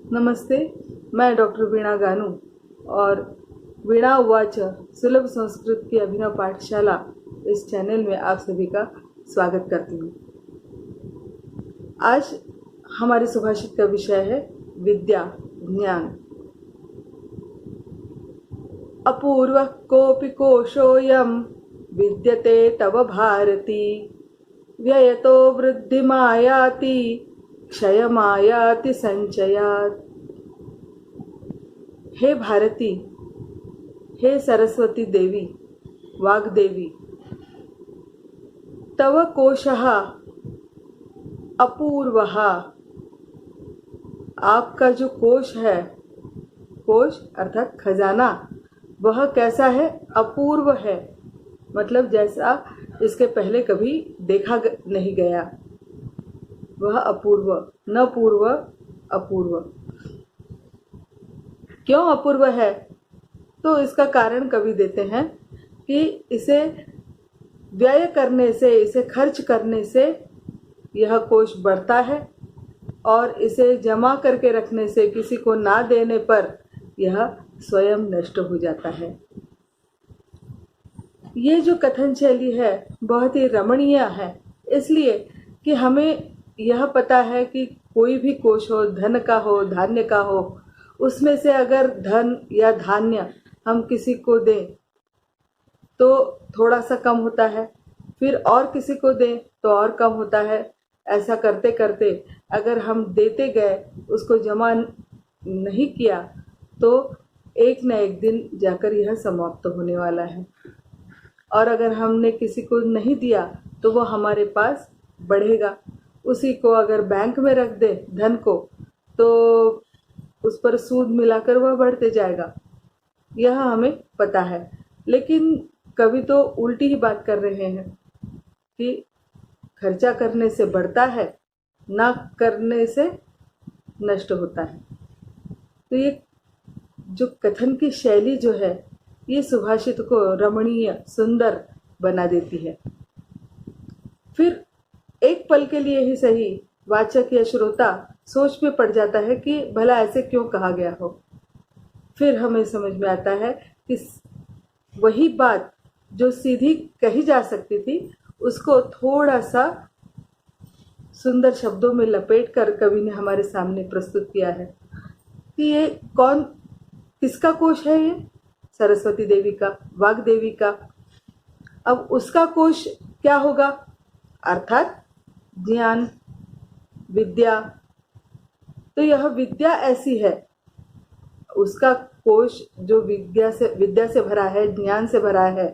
नमस्ते, मैं डॉक्टर वीणा गानू और वीणा उवाच सुलभ संस्कृत की अभिनव पाठशाला इस चैनल में आप सभी का स्वागत करती हूँ। आज हमारे सुभाषित का विषय है विद्या ज्ञान। अपूर्व कोऽपि कोशोऽयं विद्यते तव भारती, व्ययतो वृद्धिमायाति क्षयमायाति संचयात्। हे भारती, हे सरस्वती देवी, वाग्देवी, तव कोशः अपूर्वः, आपका जो कोश है, कोश अर्थात खजाना, वह कैसा है? अपूर्व है, मतलब जैसा इसके पहले कभी देखा नहीं गया। वह अपूर्व, न पूर्व, अपूर्व। क्यों अपूर्व है? तो इसका कारण कवि देते हैं कि इसे व्यय करने से, इसे खर्च करने से यह कोश बढ़ता है और इसे जमा करके रखने से, किसी को ना देने पर यह स्वयं नष्ट हो जाता है। ये जो कथन शैली है बहुत ही रमणीय है, इसलिए कि हमें यह पता है कि कोई भी कोश हो, धन का हो, धान्य का हो, उसमें से अगर धन या धान्य हम किसी को दें तो थोड़ा सा कम होता है, फिर और किसी को दें तो और कम होता है। ऐसा करते करते अगर हम देते गए, उसको जमा नहीं किया, तो एक न एक दिन जाकर यह समाप्त होने वाला है। और अगर हमने किसी को नहीं दिया तो वो हमारे पास बढ़ेगा। उसी को अगर बैंक में रख दे धन को, तो उस पर सूद मिलाकर वह बढ़ते जाएगा। यह हमें पता है, लेकिन कवि तो उल्टी ही बात कर रहे हैं कि खर्चा करने से बढ़ता है, ना करने से नष्ट होता है। तो ये जो कथन की शैली जो है, ये सुभाषित को रमणीय, सुंदर बना देती है। फिर एक पल के लिए ही सही वाचक या श्रोता सोच में पड़ जाता है कि भला ऐसे क्यों कहा गया हो। फिर हमें समझ में आता है कि वही बात जो सीधी कही जा सकती थी, उसको थोड़ा सा सुंदर शब्दों में लपेट कर कवि ने हमारे सामने प्रस्तुत किया है कि ये कौन, किसका कोश है? ये सरस्वती देवी का, वाग्देवी का। अब उसका कोश क्या होगा? अर्थात ज्ञान, विद्या। तो यह विद्या ऐसी है, उसका कोश जो विद्या से भरा है, ज्ञान से भरा है,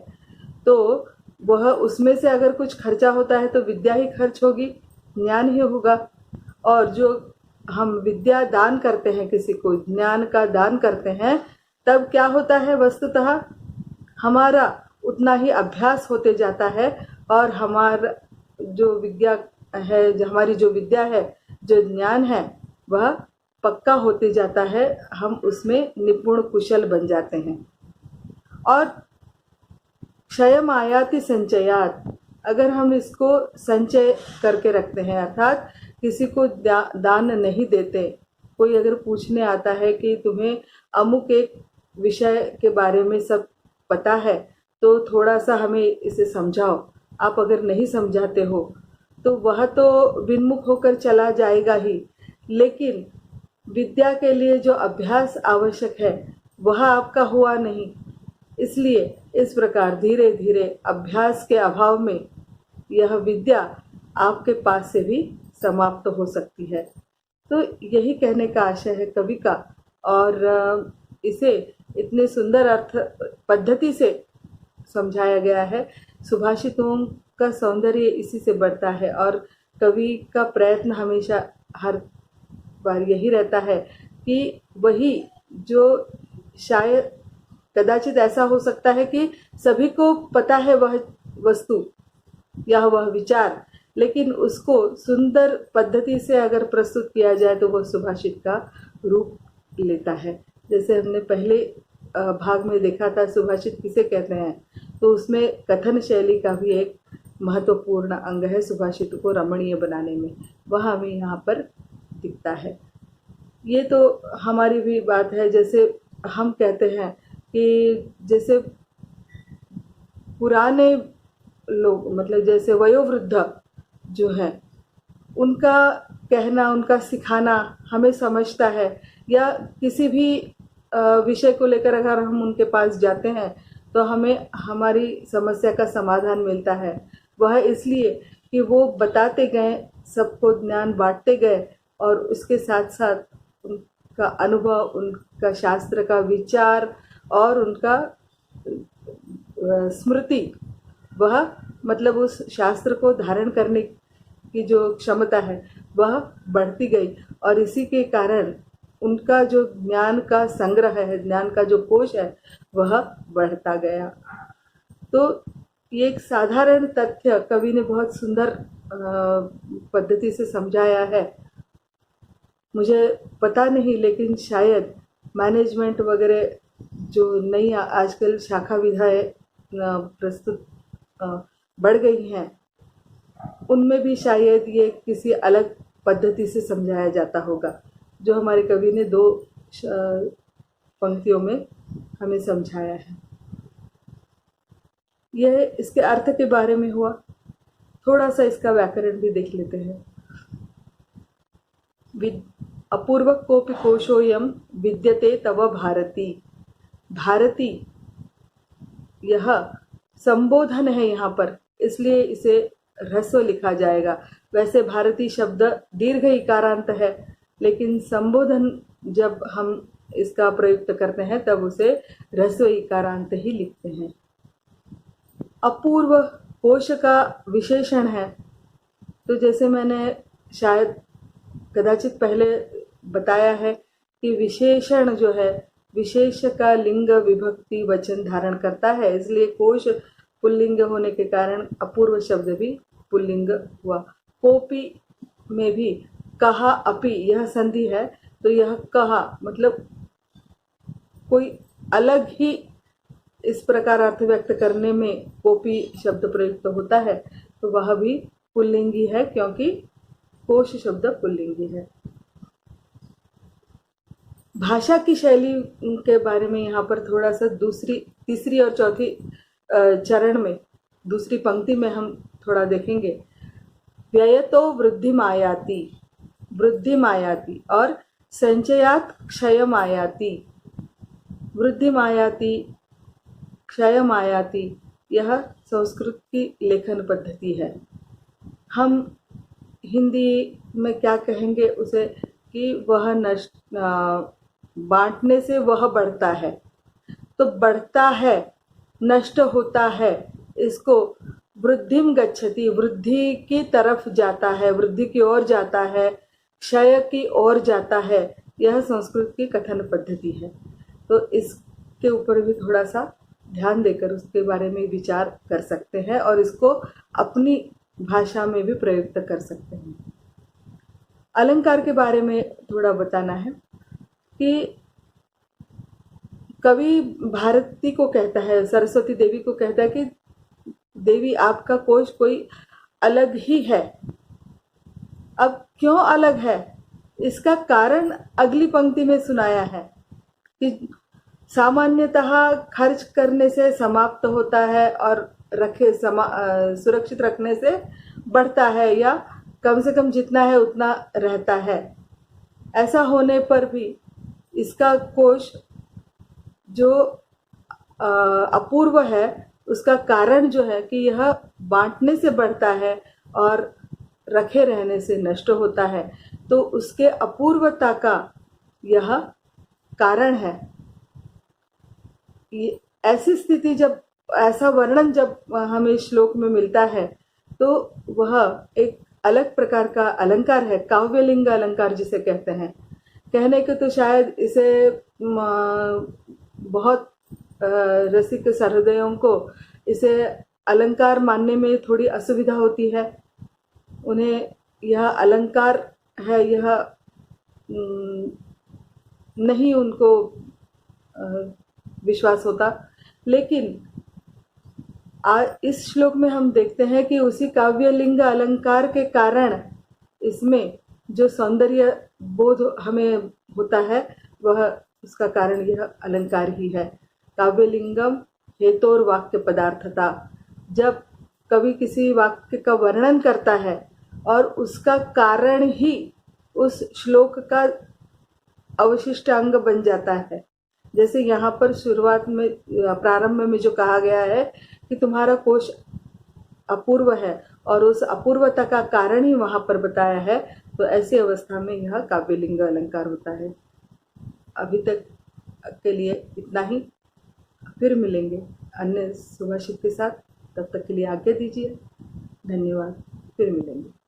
तो वह उसमें से अगर कुछ खर्चा होता है तो विद्या ही खर्च होगी, ज्ञान ही होगा। और जो हम विद्या दान करते हैं, किसी को ज्ञान का दान करते हैं, तब क्या होता है? वस्तुतः हमारा उतना ही अभ्यास होते जाता है और हमारा जो विद्या है, हमारी जो विद्या है, जो ज्ञान है, वह पक्का होते जाता है। हम उसमें निपुण, कुशल बन जाते हैं। और क्षयम आयाति संचयात, अगर हम इसको संचय करके रखते हैं, अर्थात किसी को दान नहीं देते, कोई अगर पूछने आता है कि तुम्हें अमुक एक विषय के बारे में सब पता है, तो थोड़ा सा हमें इसे समझाओ। आप अगर नहीं समझाते हो तो वह तो विन्मुख होकर चला जाएगा ही, लेकिन विद्या के लिए जो अभ्यास आवश्यक है वह आपका हुआ नहीं। इसलिए इस प्रकार धीरे धीरे अभ्यास के अभाव में यह विद्या आपके पास से भी समाप्त हो सकती है। तो यही कहने का आशय है कवि का, और इसे इतने सुंदर अर्थ पद्धति से समझाया गया है। सुभाषितों का सौंदर्य इसी से बढ़ता है, और कवि का प्रयत्न हमेशा हर बार यही रहता है कि वही जो शायद कदाचित ऐसा हो सकता है कि सभी को पता है वह वस्तु या वह विचार, लेकिन उसको सुंदर पद्धति से अगर प्रस्तुत किया जाए तो वह सुभाषित का रूप लेता है। जैसे हमने पहले भाग में देखा था सुभाषित किसे कहते हैं, तो उसमें कथन शैली का भी एक महत्वपूर्ण अंग है सुभाषित को रमणीय बनाने में, वह हमें यहाँ पर दिखता है। ये तो हमारी भी बात है। जैसे हम कहते हैं कि जैसे पुराने लोग, मतलब जैसे वयोवृद्ध जो हैं, उनका कहना, उनका सिखाना हमें समझता है, या किसी भी विषय को लेकर अगर हम उनके पास जाते हैं तो हमें हमारी समस्या का समाधान मिलता है। वह इसलिए कि वो बताते गए, सबको ज्ञान बांटते गए, और उसके साथ साथ उनका अनुभव, उनका शास्त्र का विचार और उनका स्मृति, वह मतलब उस शास्त्र को धारण करने की जो क्षमता है वह बढ़ती गई, और इसी के कारण उनका जो ज्ञान का संग्रह है, ज्ञान का जो कोश है, वह बढ़ता गया। तो ये एक साधारण तथ्य कवि ने बहुत सुंदर पद्धति से समझाया है। मुझे पता नहीं, लेकिन शायद मैनेजमेंट वगैरह जो नई आजकल शाखा विधाएं प्रस्तुत बढ़ गई हैं, उनमें भी शायद ये किसी अलग पद्धति से समझाया जाता होगा, जो हमारे कवि ने 2 पंक्तियों में हमें समझाया है। यह इसके अर्थ के बारे में हुआ। थोड़ा सा इसका व्याकरण भी देख लेते हैं। अपूर्वक कोपि कोशोऽयं विद्यते तव भारती। भारती यह संबोधन है यहाँ पर, इसलिए इसे ह्रस्व लिखा जाएगा। वैसे भारती शब्द दीर्घ इकारांत है, लेकिन संबोधन जब हम इसका प्रयुक्त करते हैं तब उसे ह्रस्व इकारांत ही लिखते हैं। अपूर्व कोश का विशेषण है, तो जैसे मैंने शायद कदाचित पहले बताया है कि विशेषण जो है, विशेष का लिंग विभक्ति वचन धारण करता है, इसलिए कोश पुल्लिंग होने के कारण अपूर्व शब्द भी पुल्लिंग हुआ। कोपी में भी कहा अपि, यह संधि है, तो यह कहा मतलब कोई अलग ही इस प्रकार अर्थ व्यक्त करने में कोपी शब्द प्रयुक्त होता है, तो वह भी पुल्लिंगी है, क्योंकि कोश शब्द पुल्लिंगी है। भाषा की शैली के बारे में यहाँ पर थोड़ा सा तीसरी और चौथी चरण में, दूसरी पंक्ति में हम थोड़ा देखेंगे। व्ययतो वृद्धिमायाति, वृद्धिमायाति, और संचयात क्षयमायाति। वृद्धिमायाति, क्षयमायाति, यह संस्कृत की लेखन पद्धति है। हम हिंदी में क्या कहेंगे उसे, कि वह बांटने से वह बढ़ता है, तो बढ़ता है, नष्ट होता है, इसको वृद्धिम गच्छति, वृद्धि की तरफ जाता है, वृद्धि की ओर जाता है, क्षय की ओर जाता है, यह संस्कृत की कथन पद्धति है। तो इसके ऊपर भी थोड़ा सा ध्यान देकर उसके बारे में विचार कर सकते हैं और इसको अपनी भाषा में भी प्रयुक्त कर सकते हैं। अलंकार के बारे में थोड़ा बताना है कि कवि भारती को कहता है, सरस्वती देवी को कहता है कि देवी आपका कोश कोई अलग ही है। अब क्यों अलग है, इसका कारण अगली पंक्ति में सुनाया है कि सामान्यतः खर्च करने से समाप्त होता है और सुरक्षित रखने से बढ़ता है, या कम से कम जितना है उतना रहता है। ऐसा होने पर भी इसका कोश जो अपूर्व है, उसका कारण जो है कि यह बांटने से बढ़ता है और रखे रहने से नष्ट होता है, तो उसके अपूर्वता का यह कारण है। ऐसी स्थिति जब, ऐसा वर्णन जब हमें श्लोक में मिलता है, तो वह एक अलग प्रकार का अलंकार है, काव्यलिंग अलंकार जिसे कहते हैं। कहने के तो शायद इसे बहुत रसिक सहृदयों को इसे अलंकार मानने में थोड़ी असुविधा होती है। उन्हें यह अलंकार है, यह नहीं उनको विश्वास होता। लेकिन इस श्लोक में हम देखते हैं कि उसी काव्यलिंग अलंकार के कारण इसमें जो सौंदर्य बोध हमें होता है वह उसका कारण यह अलंकार ही है। काव्यलिंगम हेतोर वाक्य पदार्थता। जब कवि किसी वाक्य का वर्णन करता है और उसका कारण ही उस श्लोक का अवशिष्ट अंग बन जाता है। जैसे यहाँ पर शुरुआत में प्रारंभ में जो कहा गया है कि तुम्हारा कोश अपूर्व है और उस अपूर्वता का कारण ही वहाँ पर बताया है, तो ऐसी अवस्था में यह काव्यलिंग अलंकार होता है। अभी तक के लिए इतना ही, फिर मिलेंगे अन्य सुभाषित के साथ। तब तक के लिए आज्ञा दीजिए। धन्यवाद। फिर मिलेंगे।